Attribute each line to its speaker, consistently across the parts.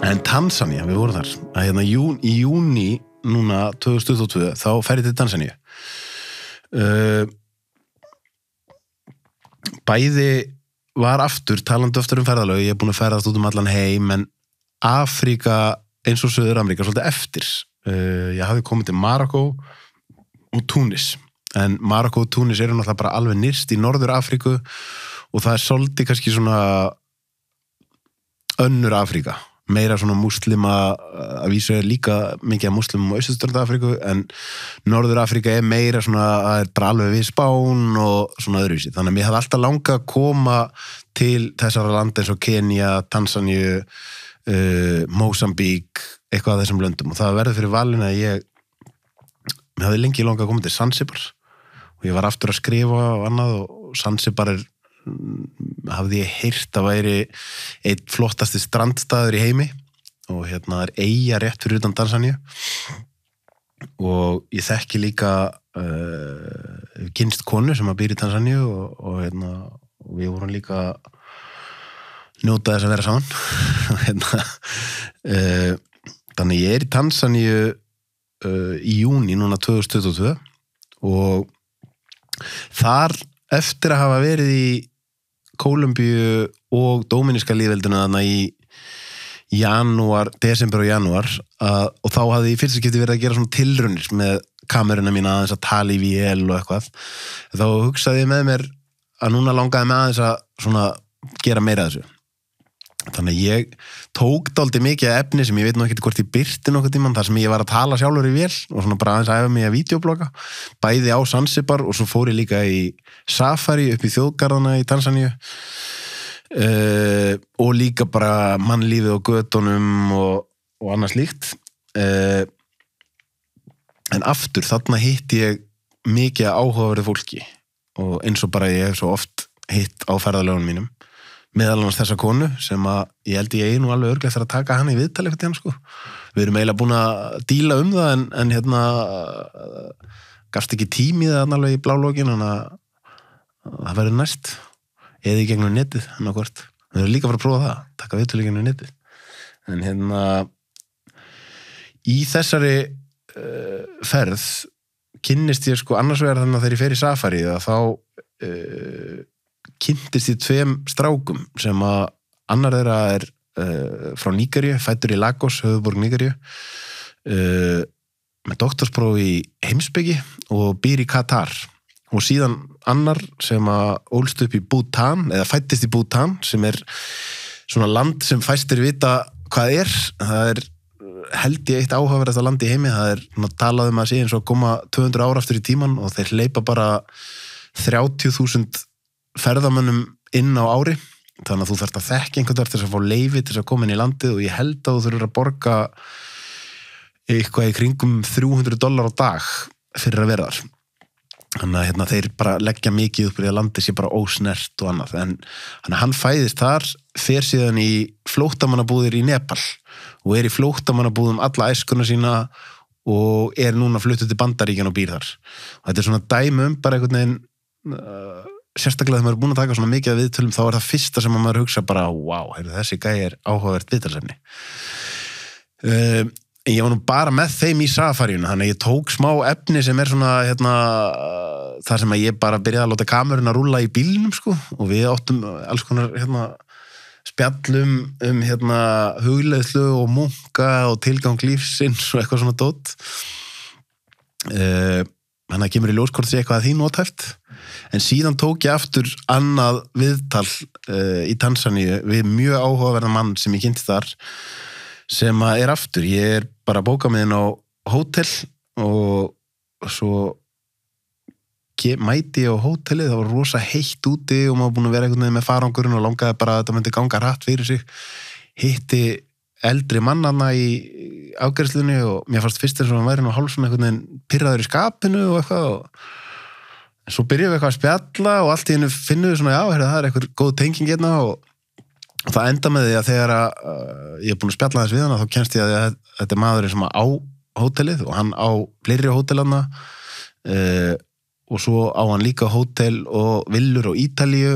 Speaker 1: En Tansaníu, við vorum þar að hérna í júní núna 2022 þá fer ég til Tansaníu. Bæði var aftur, talandi aftur ferðalög, ég búin að ferðast út allan heim, en Afríka eins og Suður-Ameríka svolítið eftir. Ég hafði komið til Marokkó og Túnis, en Marokkó og Túnis eru náttúrulega bara alveg nyrst í Norður-Afríku og það svolítið kannski svona önnur Afríka, meira svona múslima, að vísu líka mikið af múslimum á Austurströnd-Afríku, en Norður-Afríka meira svona, það bara alveg við Spán og svona öðruvísi. Þannig að mér hafði alltaf langað að koma til þessara landa eins og Kenía, Tansaníu, Mósambík, eitthvað af þessum löndum, og það verður fyrir valinu að mér hafði lengi langað að koma til Zanzibar og ég var aftur að skrifa og annað, og Zanzibar hafði ég heyrt að væri einn flottasti strandstaður í heimi og hérna eyja rétt fyrir utan Tansaníu, og ég þekki líka kynst konu sem býr í Tansaníu og við vorum líka njóta þess að vera saman. Þannig ég í Tansaníu í júní núna 2022 og þar eftir að hafa verið í Kólumbíu og Dóminíska lýðveldinu þarna í desember og janúar, og þá hafði ég fyrst skipti verið að gera svona tilraunir með kameruna mína aðeins að tala í vél og eitthvað. Þá hugsaði ég með mér að núna langaði mig aðeins að svona gera meira af þessu. Þannig að ég tók dálítið mikið af efni sem ég veit nú ekki hvort ég birti nokkuð tímann, þar sem ég var að tala sjálfur í vél og svona bara aðeins að æfa mig að vídeoblogga, bæði á Zanzibar, og svo fór ég líka í safari upp í þjóðgarðana í Tansaníu, og líka bara mannlífið og götunum og annars líkt. En aftur, þarna hitti ég mikið áhugaverðu fólki, og eins og bara ég hef svo oft hitt á ferðalögunum mínum, meðal annars þessa konu sem að ég held ég nú alveg örglega fyrir að taka hana í viðtal eitthvað til hann, sko. Við erum eiginlega búin að díla það, en hérna gafst ekki tími það alveg í blálókin, þannig að það verður næst, eða í gegnum netið, annarkvort. Við erum líka að fara að prófa það, taka viðtal í gegnum netið. En hérna í þessari ferð kynnist ég sko annars vegar þannig að þegar ég fer í safari þá kynntist ég tveim strákum sem að annar þeirra frá Nígeríu, fæddur í Lagos, höfuðborg Nígeríu, með doktorspróf í heimspeki og býr í Katar, og síðan annar sem að ólst upp í Bútan, eða fæddist í Bútan, sem svona land sem fæstir vita hvað það held ég eitt áhugaverðasta land í heimi. Það talað að sé eins og koma 200 ára aftur í tíman og þeir hleypa bara 30.000 ferðamönnum inn á ári, þannig að þú þarft að þekka einhvern veginn til þess að fá leyfi til þess að koma inn í landið, og ég held að þú þurfir að borga eitthvað í kringum $300 á dag fyrir að vera þar. Þannig að þeir bara leggja mikið upp í að landið sé bara ósnert og annað, en hann fæðist þar, fer síðan í flóttamannabúðir í Nepal og í flóttamannabúðum alla æskuna sína og núna fluttuð til Bandaríkjanna og býr þar. Og þetta svona dæmi bara einhvern veginn, sérstaklega þegar maður búin að taka svona mikið af viðtölum, þá það fyrsta sem maður hugsa bara, wow, þessi gæi áhugavert viðtalsefni. Ég var nú bara með þeim í safaríuna, þannig að ég tók smá efni sem svona, þar sem að ég bara byrjaði að láta kameruna rúlla í bílnum, sko, og við áttum alls konar, spjallum hugleiðslu og munka og tilgang lífsins og eitthvað svona dót. Þannig að kemur í ljós hvort sé eitthvað að því notæft. En síðan tók ég aftur annað viðtal í Tansaníu við mjög áhugaverðan mann sem ég kynnti þar, sem að aftur, ég bara að bóka mig inn á hótel, og svo mæti ég á hótelið, það var rosa heitt úti og maður búin að vera einhvern veginn með farangurinn og langaði bara að þetta myndi ganga hratt fyrir sig. Hitti eldri mannana í afgreiðslunni og mér fannst fyrst eins og hann væri nú hálf svona einhvern veginn pirraður í skapinu og eitthvað, og svo byrjuðum við eitthvað að spjalla og allt í hennu finnum við svona, það eitthvað góð tenging hérna, og það enda með því að þegar ég er búin að spjalla þess við hana, þá kemst ég að þetta maðurinn sem á hótelið og hann á fleiri hótelana, og svo á hann líka hótel og villur á Ítalíu,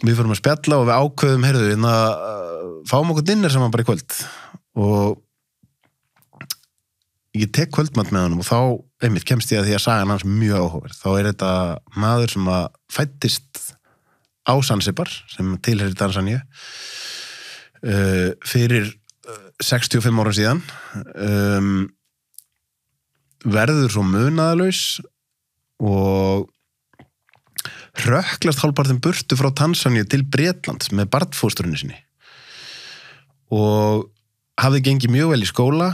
Speaker 1: við fórum að spjalla og við ákveðum, heyrðu, fáum okkur dinner saman bara í kvöld og ég tek kvöldmat með honum og þá einmitt kemst ég að því að sagan hans mjög áhugaverð. Þá þetta maður sem að fæddist á Zanzibar sem tilheyrir Tansaníu fyrir 65 árum síðan, verður svo munaðarlaus og hrökklast hálfpartinn burtu frá Tansaníu til Bretlands með barnfóstrunni sinni og hafði gengið mjög vel í skóla,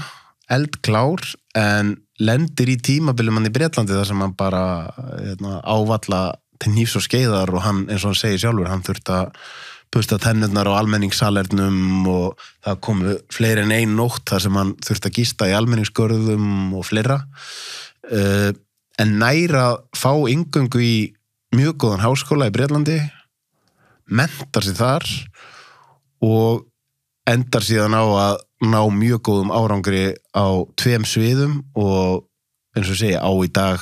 Speaker 1: eldklár, en lendir í tímabilum hann í Bretlandi þar sem hann bara ávalla til hnífs og skeiðar og hann, eins og hann segir sjálfur, hann þurfti að pusta tennurnar á almenningssalernum og það komu fleiri en ein nótt þar sem hann þurfti að gista í almenningsgörðum og fleira, en næra fá inngöngu í mjög góðan háskóla í Bretlandi, mentar sig þar og endar síðan á að ná mjög góðum árangri á 2 sviðum og eins og segja á í dag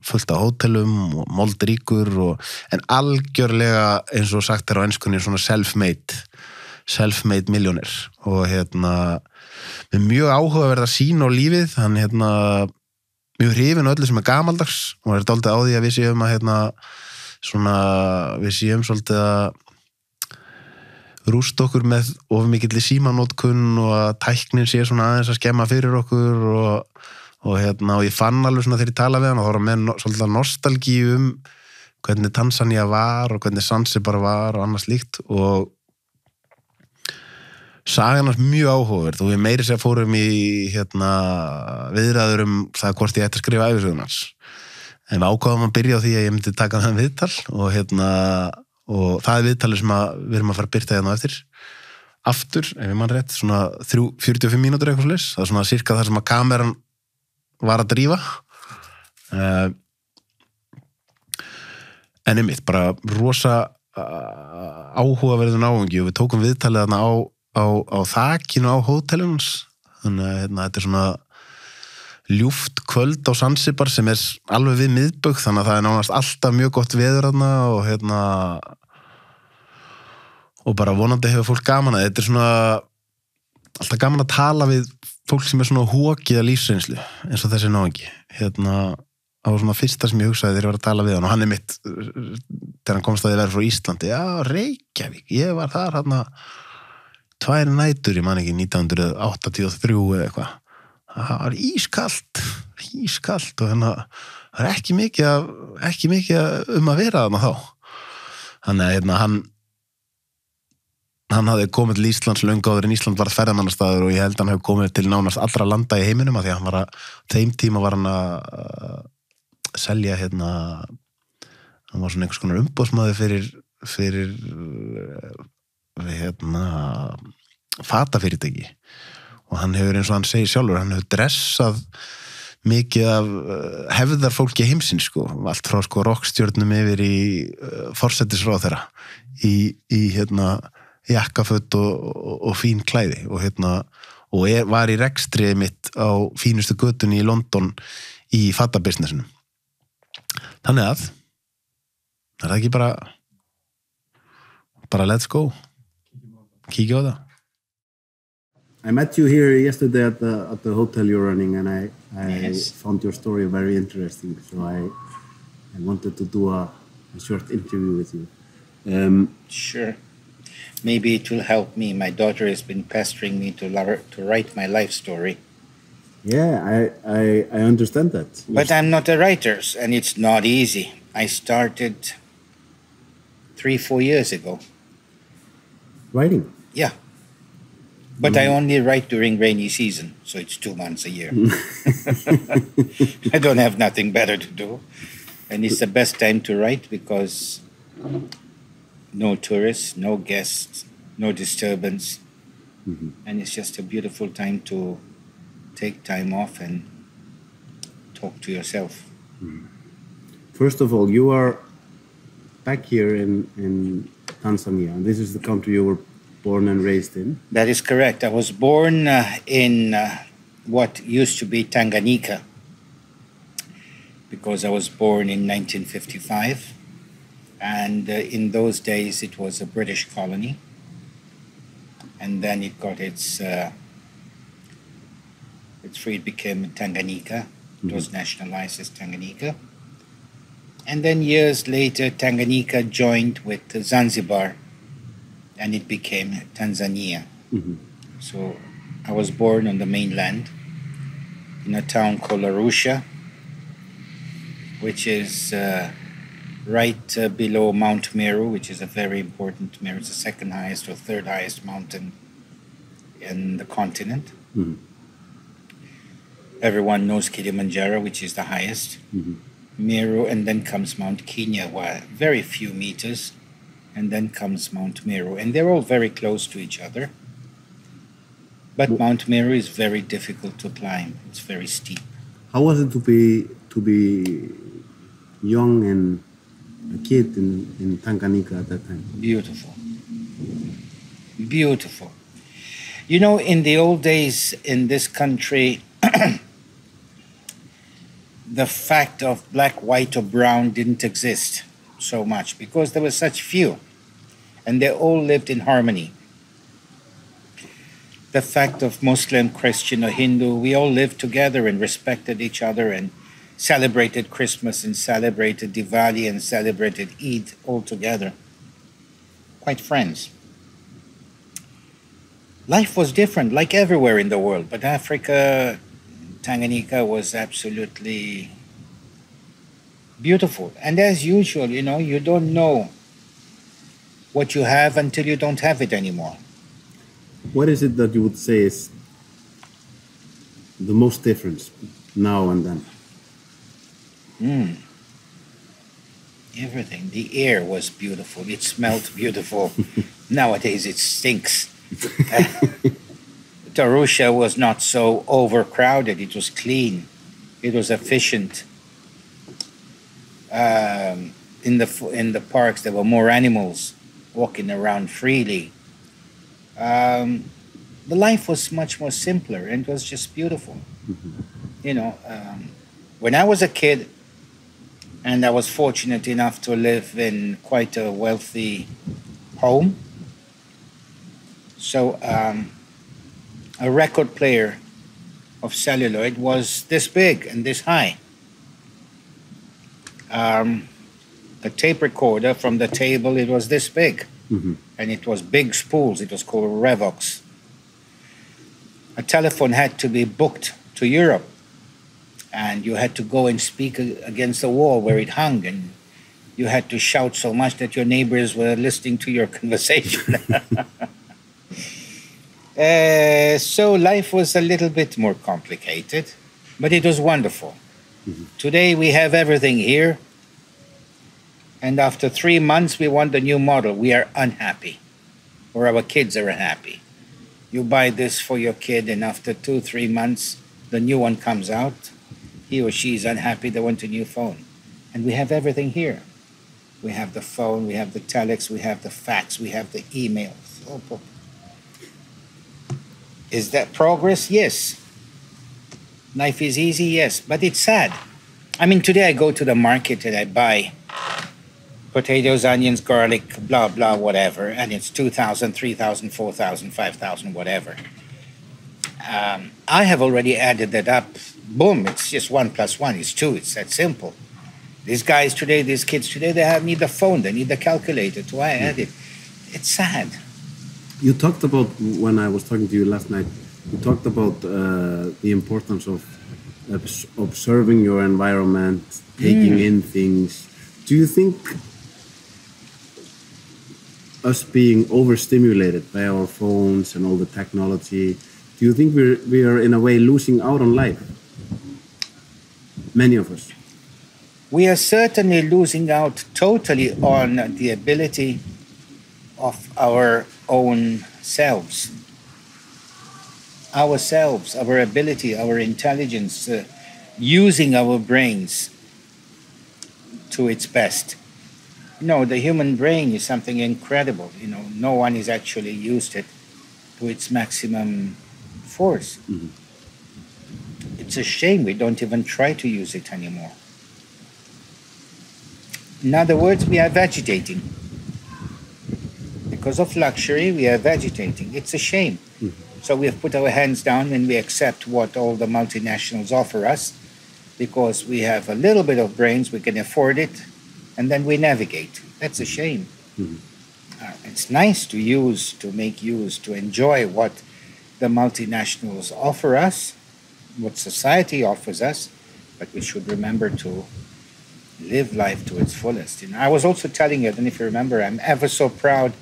Speaker 1: fullt af hótelum og moldríkur en algjörlega eins og sagt á enskunni svona self-made millionaire og með mjög áhugaverða sýn á lífið, hann mjög hrifinn öllu sem gamaldags og dálítið á því að við séum að við séum svolítið að rústa okkur með of mikilli símanótkun og að tæknin sé svona aðeins að skemma fyrir okkur og ég fann alveg svona þegar ég tala við hann og þá var með svolítið nostalgíu hvernig Tansaníu var og hvernig Zanzibar var og annars líkt og sagan hans mjög áhugaverð og við meiri sér fórum í viðræður það hvort ég ætti að skrifa ævisögun hans en við ákváðum að byrja á því að ég myndi taka það viðtal og það viðtalið sem við erum að fara að byrta eftir aftur, ef ég mann rétt, svona 45 mínútur eitthvað svoleiðis, það svona cirka það sem að kameran var að drífa en einmitt, bara rosa áhugaverður náungi og við tókum viðtalið þarna á þakinu á hótelins þannig að þetta svona ljúft kvöld á Zanzibar sem alveg við miðbögg þannig að það nánast alltaf mjög gott veður þarna og bara vonandi hefur fólk gaman að þetta svona alltaf gaman að tala við fólk sem svona hókið að lífsreynslu eins og þessi náungi á svona fyrsta sem ég hugsaði þegar ég var að tala við hann og hann mitt þegar hann komst að ég verið frá Íslandi Reykjavík, ég var þar 2 nætur, ég man ekki 1983 eða eitthvað það var ískalt og það ekki mikið að vera þarna þá þannig að hann hafði komið til Íslands löngu áður en Ísland var ferðamannastaður og ég held að hann hefði komið til nánast allra landa í heiminum af því að hann var þeim tíma var hann að selja hann var svona einhvers konar umboðsmaður fyrir fatafyrirtæki og hann hefur eins og hann segir sjálfur hann hefur dressað mikið af hefðarfólki heimsins allt frá rockstjörnum yfir í forsætisráðherra í jakkaföt og fín klæði og var í rekstri mitt á fínustu götunni í London í fatabisnessinum þannig að það ekki bara let's go kíkja á það
Speaker 2: I met you here yesterday at the hotel you're running, and I
Speaker 3: Yes.
Speaker 2: found your story very interesting. So I wanted to do a short interview with you.
Speaker 3: Sure. Maybe it will help me. My daughter has been pestering me to write my life story.
Speaker 2: Yeah, I understand that.
Speaker 3: But I'm not a writer, and it's not easy. I started 3-4 years ago.
Speaker 2: Writing.
Speaker 3: Yeah. But I only write during rainy season, so it's 2 months a year. I don't have nothing better to do. And it's the best time to write because no tourists, no guests, no disturbance.
Speaker 2: Mm-hmm.
Speaker 3: And it's just a beautiful time to take time off and talk to yourself.
Speaker 2: Mm-hmm. First of all, you are back here in Tanzania, and this is the country you were born and raised in.
Speaker 3: That is correct. I was born in what used to be Tanganyika because I was born in 1955. And in those days, it was a British colony. And then it got its free, it became Tanganyika. It was nationalized as Tanganyika. And then years later, Tanganyika joined with Zanzibar, and it became Tansaníu. So I was born on the mainland in a town called Arusha, which is right below Mount Meru, which is a very important Meru. It's the second highest or third highest mountain in the continent. Everyone knows Kilimanjaro, which is the highest. Meru, and then comes Mount Kenya, very few meters, and then comes Mount Meru. And they're all very close to each other. But Mount Meru is very difficult to climb. It's very steep.
Speaker 2: How was it to be young and a kid in Tanganyika at that time?
Speaker 3: Beautiful. Beautiful. You know, in the old days in this country, the fact of black, white, or brown didn't exist so much because there were such few, and they all lived in harmony. The fact of Muslim, Christian, or Hindu, we all lived together and respected each other and celebrated Christmas and celebrated Diwali and celebrated Eid all together. Quite friends. Life was different, like everywhere in the world, but Africa, Tanganyika was absolutely beautiful. And as usual, you know, you don't know what you have until you don't have it anymore.
Speaker 2: What is it that you would say is the most difference now and then?
Speaker 3: Everything. The air was beautiful. It smelled beautiful. Nowadays it stinks. Arusha was not so overcrowded. It was clean. It was efficient. In the parks, there were more animals walking around freely. The life was much more simpler, and it was just beautiful. You know, when I was a kid, and I was fortunate enough to live in quite a wealthy home. So a record player of celluloid was this big and this high. A tape recorder from the table, it was this big. And it was big spools. It was called Revox. A telephone had to be booked to Europe, and you had to go and speak against the wall where it hung, and you had to shout so much that your neighbors were listening to your conversation. So life was a little bit more complicated, but it was wonderful. Today we have everything here, and after 3 months we want the new model. We are unhappy, or our kids are unhappy. You buy this for your kid, and after 2-3 months the new one comes out. He or she is unhappy, they want a new phone. And we have everything here. We have the phone, we have the telex, we have the fax, we have the emails. Is that progress? Yes. Life is easy? Yes. But it's sad. I mean, today I go to the market and I buy potatoes, onions, garlic, blah, blah, whatever, and it's 2,000, 3,000, 4,000, 5,000, whatever. I have already added that up. Boom, it's just 1 + 1 is 2. It's that simple. These guys today, these kids today, they need the phone, they need the calculator to add it. It's sad.
Speaker 2: You talked about, when I was talking to you last night, you talked about the importance of observing your environment, taking in things. Do you think us being overstimulated by our phones and all the technology, do you think we are in a way losing out on life? Many of us.
Speaker 3: We are certainly losing out totally on the ability of our own selves. Ourselves, our ability, our intelligence, using our brains to its best. You know, the human brain is something incredible. You know, no one has actually used it to its maximum force. It's a shame we don't even try to use it anymore. In other words, we are vegetating. Because of luxury, we are vegetating. It's a shame. So we have put our hands down and we accept what all the multinationals offer us because we have a little bit of brains, we can afford it, and then we navigate. That's a shame. It's nice to use, to make use, to enjoy what the multinationals offer us, what society offers us, but we should remember to live life to its fullest. You know, I was also telling you, I don't know if you remember, I'm ever so proud,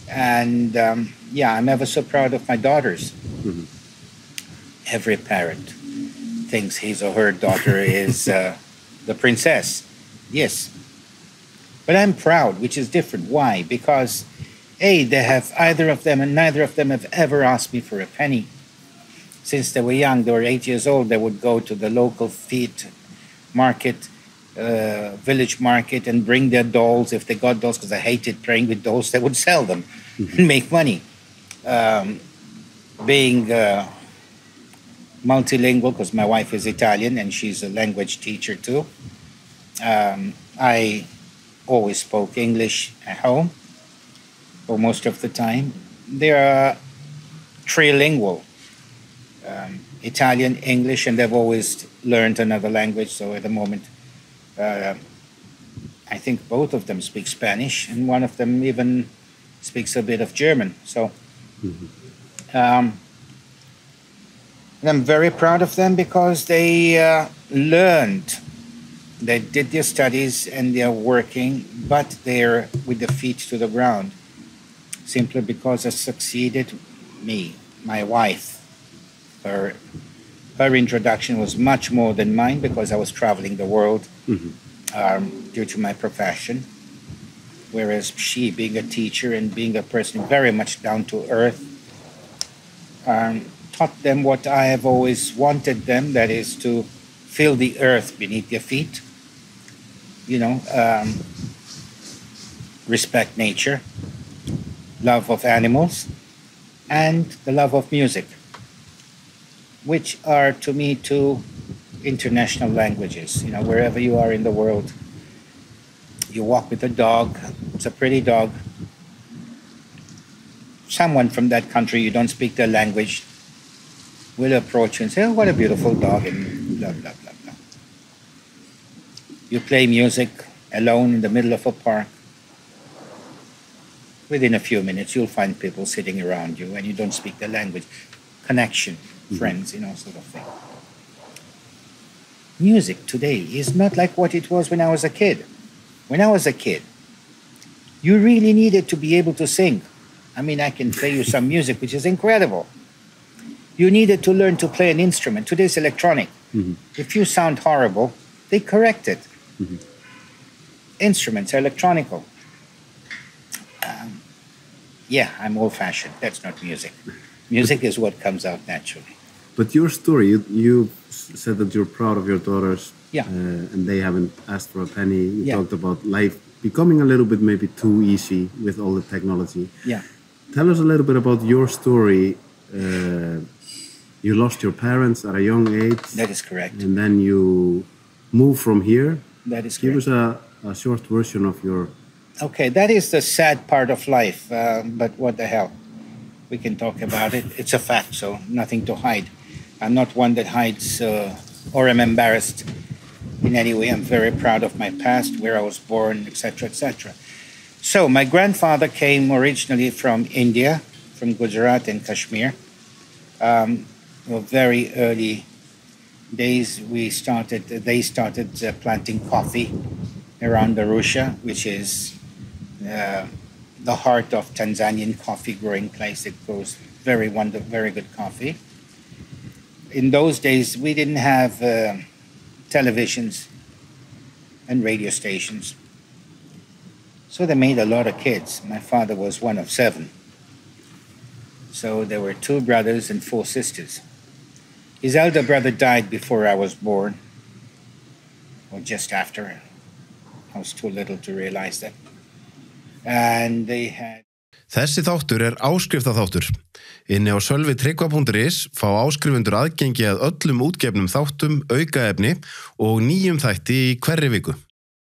Speaker 3: and I'm ever so proud of my daughters. Every parent thinks his or her daughter is the princess. Yes. But I'm proud, which is different. Why? Because, A, they have either of them, and neither of them have ever asked me for a penny. Since they were young, they were 8 years old, they would go to the local feed market, village market, and bring their dolls. If they got dolls, because I hated playing with dolls, they would sell them and make money. Being multilingual, because my wife is Italian and she's a language teacher too, I always spoke English at home, for most of the time. They are trilingual, Italian, English, and they've always learned another language. So at the moment, I think both of them speak Spanish, and one of them even speaks a bit of German. So and I'm very proud of them because they learned. They did their studies and they're working, but they're with the feet to the ground. Simply because I succeeded me, my wife. Her introduction was much more than mine because I was traveling the world due to my profession. Whereas she, being a teacher and being a person very much down to earth, taught them what I have always wanted them, that is to feel the earth beneath their feet, respect nature, love of animals, and the love of music, which are to me two international languages. Wherever you are in the world, you walk with a dog, it's a pretty dog. Someone from that country, you don't speak their language, will approach you and say, "Oh, what a beautiful dog," and blah, blah, blah, blah. You play music alone in the middle of a park. Within a few minutes, you'll find people sitting around you and you don't speak the language. Connection, friends, sort of thing. Music today is not like what it was when I was a kid. When I was a kid, you really needed to be able to sing. I mean, I can play you some music, which is incredible. You needed to learn to play an instrument. Today's electronic. If you sound horrible, they correct it. Instruments are electronical. I'm old-fashioned. That's not music. Music is what comes out naturally.
Speaker 2: But your story, you said that you're proud of your daughters, and they haven't asked for a penny. You talked about life becoming a little bit maybe too easy with all the technology. Tell us a little bit about your story. You lost your parents at a young age.
Speaker 3: That is correct.
Speaker 2: And then you moved from here.
Speaker 3: That is correct.
Speaker 2: Give us a short version of your...
Speaker 3: Okay, that is the sad part of life, but what the hell? We can talk about it. It's a fact, so nothing to hide. I'm not one that hides or am embarrassed in any way. I'm very proud of my past, where I was born, etc., etc. So my grandfather came originally from India, from Gujarat and Kashmir. Very early days, they started planting coffee around Arusha, which is the heart of Tanzanian coffee growing place. It grows very good coffee. In those days, we didn't have televisions and radio stations. So they made a lot of kids. My father was one of 7. So there were 2 brothers and 4 sisters. His elder brother died before I was born, or just after. I was too little to realize that. And they had...
Speaker 1: Þessi þáttur áskriftaþáttur. Inni á sölvi.is fá áskrifendur aðgengi að öllum útgefnum þáttum, aukaefni og nýjum þætti í hverri viku.